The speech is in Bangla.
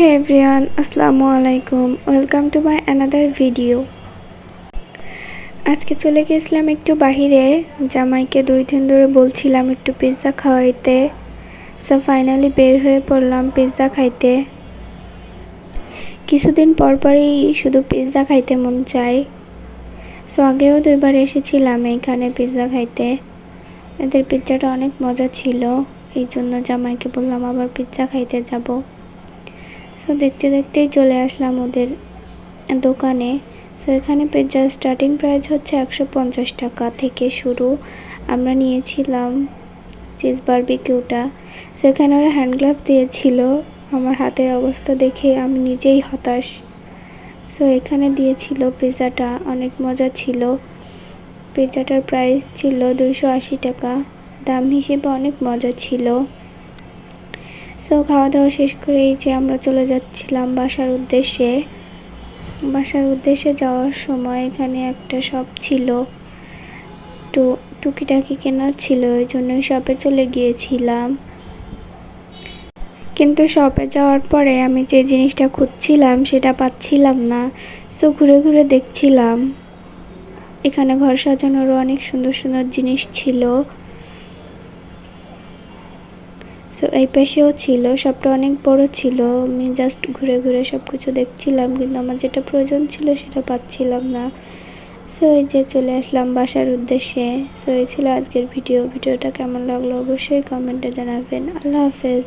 Hey everyone, Assalamu alaikum. Welcome to my another video. আজকে চলে গিয়েছিলাম একটু বাহিরে। জামাইকে 2 দিন ধরে বলছিলাম একটু পিৎজা খাওয়াইতে। সো ফাইনালি বের হয়ে পড়লাম পিৎজা খাইতে। কিছুদিন পরই শুধু পিৎজা খাইতে মন চায়। সো আগেও 2বার এসেছিলাম এখানে পিৎজা খাইতে। এদের পিৎজাটা অনেক মজা ছিল। এই জন্য জামাইকে বললাম আবার পিৎজা খাইতে যাব। সো দেখতেই চলে আসলাম ওদের দোকানে। সো এখানে পিৎজার স্টার্টিং প্রাইস হচ্ছে 150 টাকা থেকে শুরু। আমরা নিয়েছিলাম চিজ বারবিকিউটা। সো এখানে ওরা হ্যান্ড গ্লাভ দিয়েছিল। আমার হাতের অবস্থা দেখে আমি নিজেই হতাশ। সো এখানে দিয়েছিল পিৎজাটা অনেক মজা ছিল। পিৎজাটার প্রাইস ছিল 280 টাকা। দাম হিসেবে অনেক মজা ছিল। সো খাওয়া দাওয়া শেষ করে এই যে আমরা চলে যাচ্ছিলাম বাসার উদ্দেশ্যে যাওয়ার সময় এখানে একটা শপ ছিল, টুকিটাকি কেনার ছিল, এই জন্য শপে চলে গিয়েছিলাম। কিন্তু শপে যাওয়ার পরে আমি যে জিনিসটা খুঁজছিলাম সেটা পাচ্ছিলাম না। সো ঘুরে দেখছিলাম। এখানে ঘর সাজানোরও অনেক সুন্দর জিনিস ছিল। সো এই পাশেও ছিল। শপটা অনেক বড় ছিল। আমি জাস্ট ঘুরে সবকিছু দেখছিলাম, কিন্তু আমার যেটা প্রয়োজন ছিল সেটা পাচ্ছিলাম না। সো এই যে চলে আসলাম বাসার উদ্দেশ্যে। সো এই ছিল আজকের ভিডিওটা কেমন লাগলো অবশ্যই কমেন্টে জানাবেন। আল্লাহ হাফেজ।